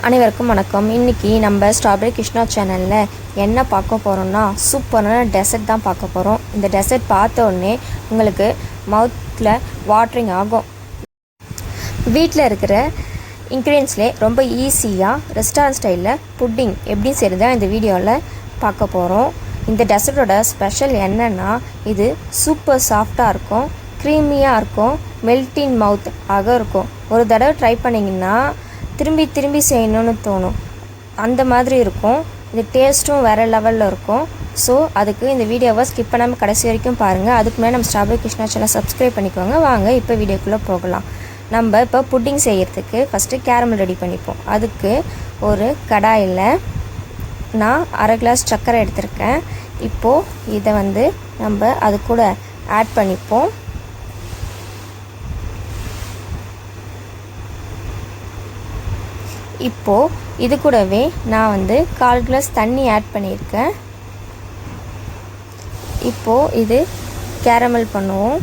அனைவருக்கும் வணக்கம். இன்றைக்கி நம்ம ஸ்ட்ராபெரி கிருஷ்ணா சேனலில் என்ன பார்க்க போகிறோம்னா சூப்பரான டெசர்ட் தான் பார்க்க போகிறோம். இந்த டெசர்ட் பார்த்த உடனே உங்களுக்கு மவுத்தில் வாட்டரிங் ஆகும். வீட்டில் இருக்கிற இன்க்ரீடியன்ஸ்லேயே ரொம்ப ஈஸியாக ரெஸ்டாரண்ட் ஸ்டைலில் புட்டிங் எப்படி செய்கிறதா இந்த வீடியோவில் பார்க்க போகிறோம். இந்த டெசர்ட்டோட ஸ்பெஷல் என்னென்னா இது சூப்பர் சாஃப்டாக இருக்கும், க்ரீமியாக இருக்கும், மெல்டின் மவுத் ஆக இருக்கும். ஒரு தடவை ட்ரை பண்ணிங்கன்னா திரும்பி செய்யணும்னு தோணும், அந்த மாதிரி இருக்கும். இந்த டேஸ்ட்டும் வேறு லெவலில் இருக்கும். ஸோ அதுக்கு இந்த வீடியோவை ஸ்கிப் பண்ணாமல் கடைசி வரைக்கும் பாருங்கள். அதுக்கு மேலே நம்ம ஸ்ட்ராபெரி கிருஷ்ணா சேனல் சப்ஸ்கிரைப் பண்ணிக்கோங்க. வாங்க இப்போ வீடியோக்குள்ளே போகலாம். நம்ம இப்போ புட்டிங் செய்கிறதுக்கு ஃபஸ்ட்டு கேரமல் ரெடி பண்ணிப்போம். அதுக்கு ஒரு கடாயில் நான் 1/2 கிளாஸ் சர்க்கரை எடுத்திருக்கேன். இப்போது இதை நம்ம அது கூட ஆட் பண்ணிப்போம். இப்போது இது கூடவே நான் 1/4 கிளாஸ் தண்ணி ஆட் பண்ணியிருக்கேன். இப்போது இது கேரமல் பண்ணுவோம்.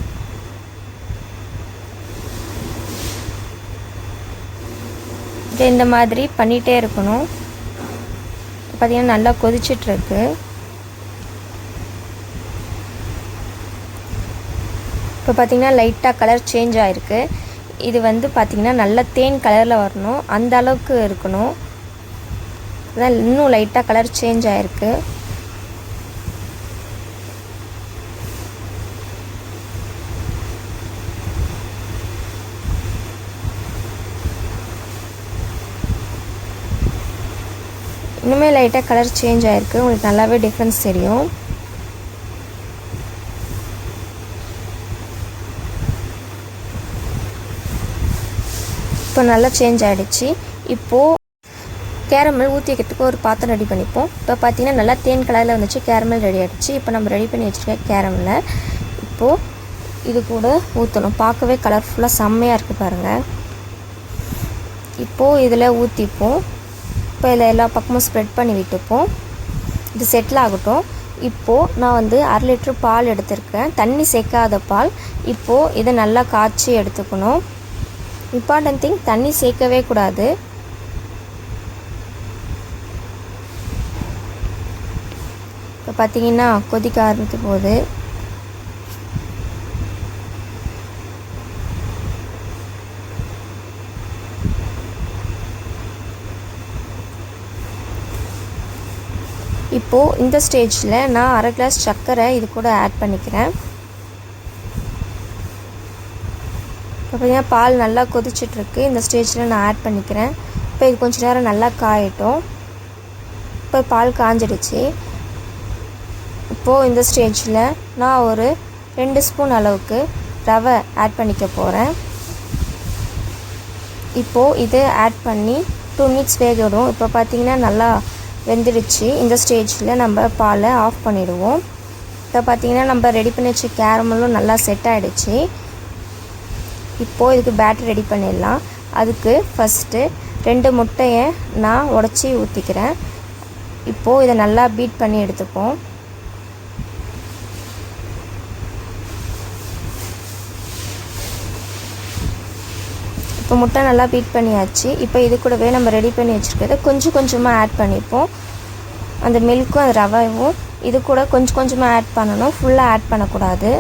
இது இந்த மாதிரி பண்ணிகிட்டே இருக்கணும். பார்த்திங்கன்னா நல்லா கொதிச்சிட்ருக்கு. இப்போ பார்த்திங்கன்னா லைட்டாக கலர் சேஞ்ச் ஆகிருக்கு. இது பார்த்திங்கன்னா நல்லா தேன் கலரில் வரணும், அந்த அளவுக்கு இருக்கணும். அதான் இன்னும் லைட்டாக கலர் சேஞ்ச் ஆகிருக்கு. இன்னுமே லைட்டாக கலர் சேஞ்ச் ஆகிருக்கு. உங்களுக்கு நல்லாவே டிஃப்ரென்ஸ் தெரியும். இப்போ நல்லா சேஞ்ச் ஆகிடுச்சு. இப்போது கேரமல் ஊற்றி வைக்கிறதுக்கு ஒரு பாத்திரம் ரெடி பண்ணிப்போம். இப்போ பார்த்திங்கன்னா நல்லா தேன் கலரில் வந்துச்சு, கேரமல் ரெடி ஆகிடுச்சு. இப்போ நம்ம ரெடி பண்ணி வச்சுருக்க கேரமலை இப்போது இது கூட ஊற்றணும். பார்க்கவே கலர்ஃபுல்லாக செம்மையாக இருக்குது பாருங்கள். இப்போது இதில் ஊற்றிப்போம். இப்போ இதில் எல்லா பக்கமும் ஸ்ப்ரெட் பண்ணி விட்டுப்போம். இது செட்டில் ஆகட்டும். இப்போது நான் 1/2 லிட்டர் பால் எடுத்திருக்கேன், தண்ணி சேர்க்காத பால். இப்போது இதை நல்லா காய்ச்சி எடுத்துக்கணும். இம்பார்ட்டன்ட் திங், தண்ணி சேர்க்கவே கூடாது. இப்போ பார்த்தீங்கன்னா கொதிக்க ஆரம்பிக்க போகுது. இப்போது இந்த ஸ்டேஜில் நான் 1/2 கிளாஸ் சர்க்கரை இது கூட ஆட் பண்ணிக்கிறேன். இப்போ பார்த்தீங்கன்னா பால் நல்லா கொதிச்சிட்ருக்கு. இந்த ஸ்டேஜில் நான் ஆட் பண்ணிக்கிறேன். இப்போ இது கொஞ்சம் நேரம் நல்லா காயட்டும். இப்போ பால் காஞ்சிடுச்சு. இப்போது இந்த ஸ்டேஜில் நான் ஒரு 2 ஸ்பூன் அளவுக்கு ரவை ஆட் பண்ணிக்க போகிறேன். இப்போது இது ஆட் பண்ணி 2 மினிட்ஸ் வேக விடுவோம். இப்போ பார்த்திங்கன்னா நல்லா வெந்துடுச்சு. இந்த ஸ்டேஜில் நம்ம பாலை ஆஃப் பண்ணிவிடுவோம். இப்போ பார்த்திங்கன்னா நம்ம ரெடி பண்ணி வச்ச கேரமலும் நல்லா செட் ஆகிடுச்சு. இப்போது இதுக்கு பேட்டர் ரெடி பண்ணிடலாம். அதுக்கு ஃபஸ்ட்டு 2 முட்டையை நான் உடச்சி ஊற்றிக்கிறேன். இப்போது இதை நல்லா பீட் பண்ணி எடுத்துப்போம். இப்போ முட்டை நல்லா பீட் பண்ணியாச்சு. இப்போ இது கூடவே நம்ம ரெடி பண்ணி வச்சுருக்கிறத கொஞ்சம் கொஞ்சமாக ஆட் பண்ணிப்போம். அந்த மில்க்கும் அந்த ரவையும் இது கூட கொஞ்சம் கொஞ்சமாக ஆட் பண்ணணும், ஃபுல்லாக ஆட் பண்ணக்கூடாது.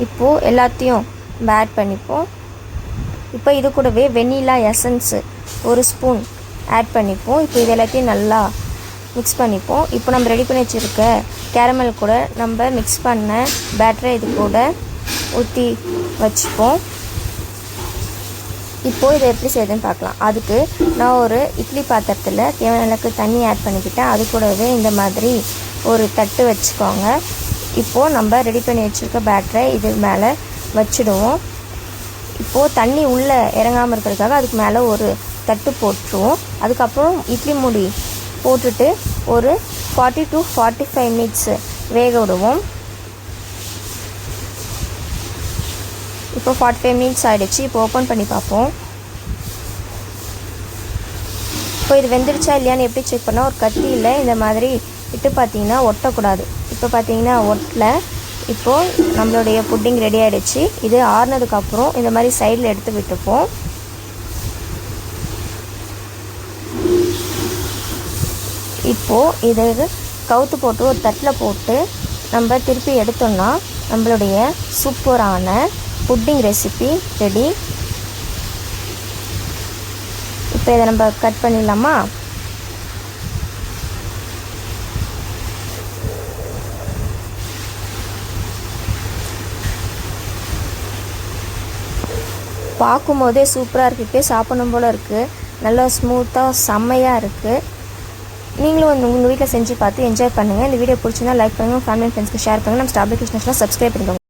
இப்போது எல்லாத்தையும் ஆட் பண்ணிப்போம். இப்போ இது கூடவே வெண்ணிலா எசன்ஸு 1 ஸ்பூன் ஆட் பண்ணிப்போம். இப்போ இது எல்லாத்தையும் நல்லா மிக்ஸ் பண்ணிப்போம். இப்போ நம்ம ரெடி பண்ணி வச்சுருக்க கேரமல் கூட நம்ம மிக்ஸ் பண்ண பேட்டரை இது கூட ஊற்றி வச்சுப்போம். இப்போது இதை எப்படி செய்யுதுன்னு பார்க்கலாம். அதுக்கு நான் ஒரு இட்லி பாத்திரத்தில் தேவையான அளவுக்கு தண்ணி ஆட் பண்ணிக்கிட்டேன். அது கூடவே இந்த மாதிரி ஒரு தட்டு வச்சுக்கோங்க. இப்போது நம்ம ரெடி பண்ணி வச்சுருக்க பேட்டரை இது மேலே வச்சுடுவோம். இப்போது தண்ணி உள்ளே இறங்காமல் இருக்கிறதுக்காக அதுக்கு மேலே ஒரு தட்டு போட்டுருவோம். அதுக்கப்புறம் இட்லி மூடி போட்டுட்டு ஒரு 40 to 45 மினிட்ஸ் வேக விடுவோம். இப்போ 45 மினிட்ஸ் ஆகிடுச்சு. இப்போ ஓப்பன் பண்ணி பார்ப்போம். இப்போ இது வெந்துடுச்சா இல்லையான்னு எப்படி செக் பண்ணால், ஒரு கத்தியில் இந்த மாதிரி விட்டு பார்த்தீங்கன்னா ஒட்டக்கூடாது. இப்போ பார்த்தீங்கன்னா ஒட்டல. இப்போது நம்மளுடைய புட்டிங் ரெடி ஆகிடுச்சு. இது ஆறுனதுக்கப்புறம் இந்த மாதிரி சைடில் எடுத்து விட்டுப்போம். இப்போது இதை கவுத்து போட்டு ஒரு தட்டில் போட்டு நம்ம திருப்பி எடுத்தோம்னா நம்மளுடைய சூப்பரான புட்டிங் ரெசிபி ரெடி. இப்போ இதை நம்ம கட் பண்ணிடலாமா? பார்க்கும்போதே சூப்பராக இருக்குது, சாப்பிடணும் போல் இருக்குது. நல்லா ஸ்மூத்தாக செம்மையாக இருக்குது. நீங்களும் உங்கள் வீட்டில் செஞ்சு பார்த்து என்ஜாய் பண்ணுங்கள். இந்த வீடியோ பிடிச்சிருந்தா லைக் பண்ணுங்கள், ஃபேமிலி அண்ட் ஃப்ரெண்ட்ஸ்க்கு ஷேர் பண்ணுங்கள். நம்ம ஸ்டார்பரி கிருஷ்ணா சப்ஸ்கிரைப் பண்ணிக்கோங்க.